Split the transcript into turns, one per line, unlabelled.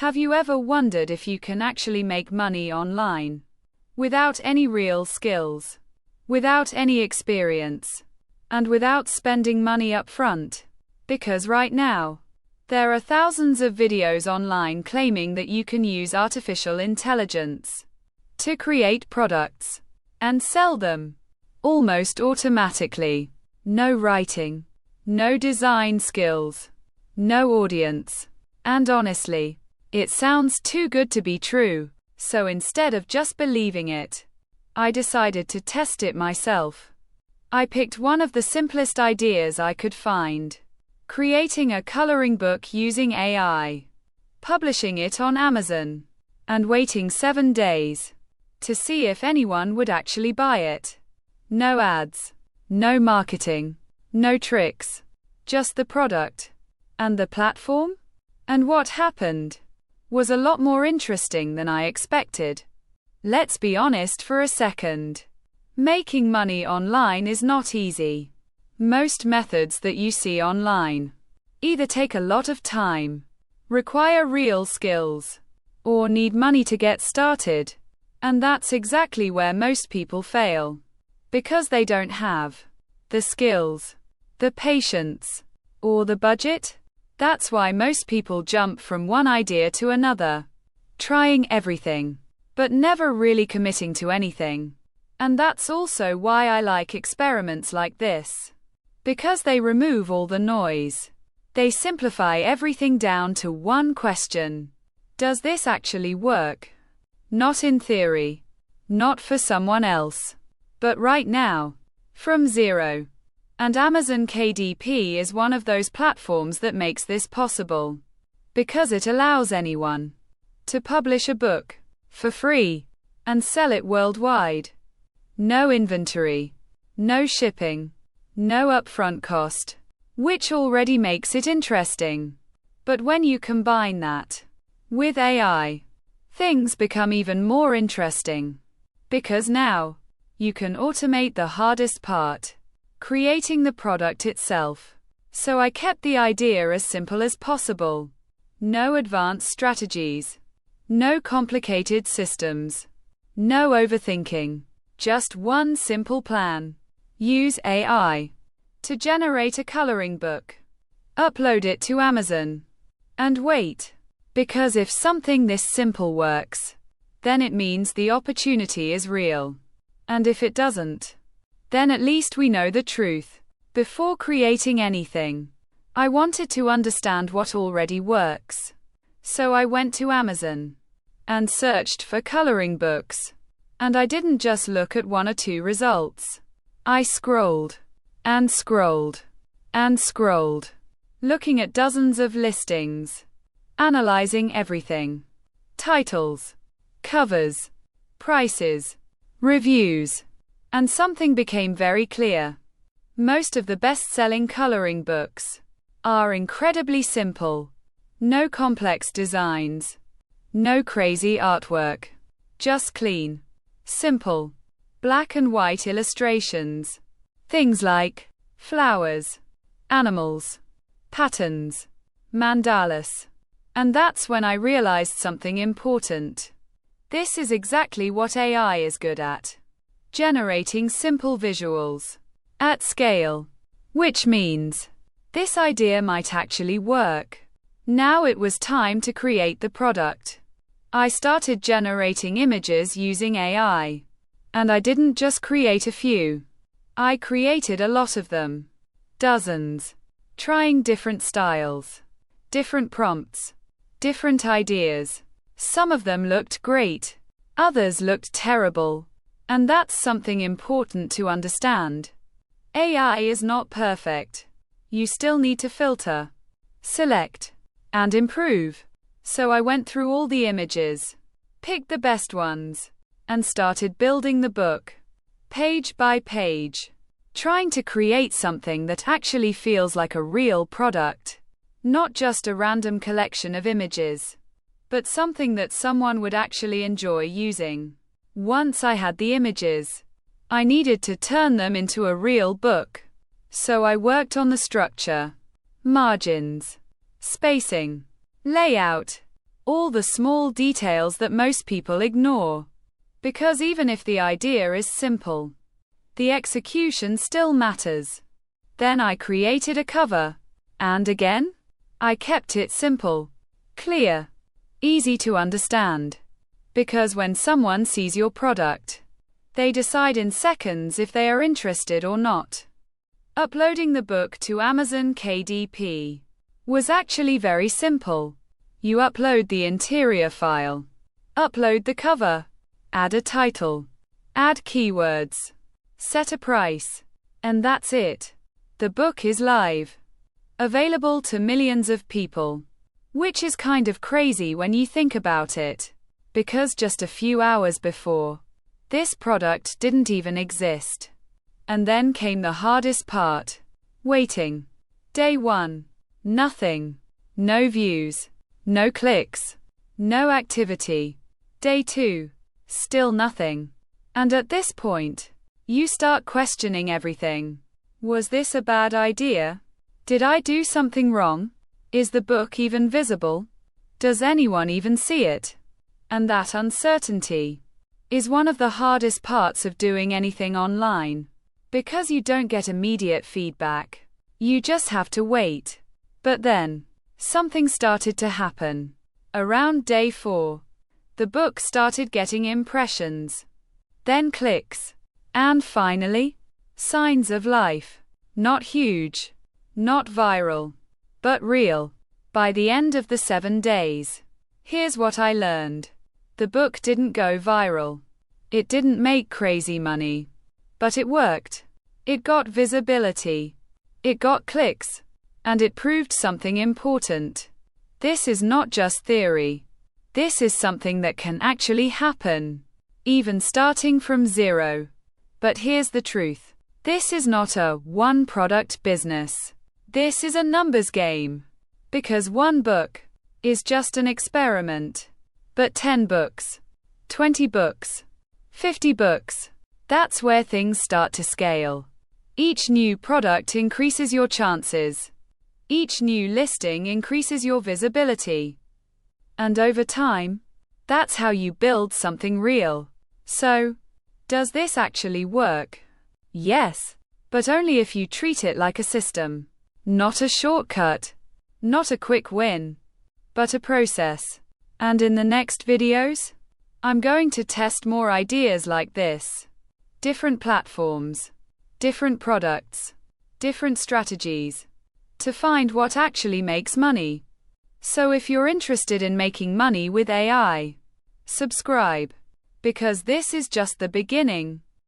Have you ever wondered if you can actually make money online? Without any real skills, without any experience, and without spending money up front? Because right now, there are thousands of videos online claiming that you can use artificial intelligence to create products and sell them almost automatically. No writing, no design skills, no audience. And honestly, it sounds too good to be true. So instead of just believing it, I decided to test it myself. I picked one of the simplest ideas I could find: creating a coloring book using AI, publishing it on Amazon, and waiting 7 days to see if anyone would actually buy it. No ads, no marketing, no tricks, just the product and the platform. And what happened was a lot more interesting than I expected. Let's be honest for a second. Making money online is not easy. Most methods that you see online either take a lot of time, require real skills, or need money to get started. And that's exactly where most people fail. Because they don't have the skills, the patience, or the budget. That's why most people jump from one idea to another, trying everything, but never really committing to anything. And that's also why I like experiments like this. Because they remove all the noise. They simplify everything down to one question: does this actually work? Not in theory, not for someone else, but right now, from zero. And Amazon KDP is one of those platforms that makes this possible. Because it allows anyone to publish a book for free and sell it worldwide. No inventory, no shipping, no upfront cost, which already makes it interesting. But when you combine that with AI, things become even more interesting. Because now, you can automate the hardest part: creating the product itself. So I kept the idea as simple as possible. No advanced strategies, no complicated systems, no overthinking. Just one simple plan. Use AI to generate a coloring book. Upload it to Amazon. And wait. Because if something this simple works, then it means the opportunity is real. And if it doesn't, then at least we know the truth. Before creating anything, I wanted to understand what already works. So I went to Amazon and searched for coloring books. And I didn't just look at one or two results. I scrolled and scrolled and scrolled, looking at dozens of listings, analyzing everything: titles, covers, prices, reviews. And something became very clear. Most of the best-selling coloring books are incredibly simple. No complex designs, no crazy artwork, just clean, simple, black and white illustrations. Things like flowers, animals, patterns, mandalas. And that's when I realized something important. This is exactly what AI is good at: generating simple visuals at scale. Which means this idea might actually work. Now it was time to create the product. I started generating images using AI. And I didn't just create a few. I created a lot of them. Dozens. Trying different styles, different prompts, different ideas. Some of them looked great. Others looked terrible. And that's something important to understand. AI is not perfect. You still need to filter, select, and improve. So I went through all the images, picked the best ones, and started building the book, page by page, trying to create something that actually feels like a real product, not just a random collection of images, but something that someone would actually enjoy using. Once I had the images, I needed to turn them into a real book. So I worked on the structure, margins, spacing, layout, All the small details that most people ignore. Because even if the idea is simple, the execution still matters. Then I created a cover. And again, I kept it simple, clear, easy to understand. Because when someone sees your product, they decide in seconds if they are interested or not. Uploading the book to Amazon KDP was actually very simple. You upload the interior file, upload the cover, add a title, add keywords, set a price, and that's it. The book is live, available to millions of people, which is kind of crazy when you think about it, because just a few hours before, this product didn't even exist. And then came the hardest part, waiting. Day 1, nothing, no views, no clicks, no activity. Day 2, still nothing. And at this point, you start questioning everything. Was this a bad idea? Did I do something wrong? Is the book even visible? Does anyone even see it? And that uncertainty is one of the hardest parts of doing anything online. Because you don't get immediate feedback. You just have to wait. But then, something started to happen. Around day 4, the book started getting impressions, then clicks, and finally, signs of life. Not huge, not viral, but real. By the end of the 7 days, here's what I learned. The book didn't go viral. It didn't make crazy money. But it worked. It got visibility. It got clicks. And it proved something important. This is not just theory. This is something that can actually happen, even starting from zero. But here's the truth. This is not a one-product business. This is a numbers game. Because one book is just an experiment. But 10 books, 20 books, 50 books, that's where things start to scale. Each new product increases your chances. Each new listing increases your visibility. And over time, that's how you build something real. So, does this actually work? Yes, but only if you treat it like a system. Not a shortcut. Not a quick win. But a process. And in the next videos, I'm going to test more ideas like this. Different platforms, different products, different strategies, to find what actually makes money. So if you're interested in making money with AI, subscribe, because this is just the beginning.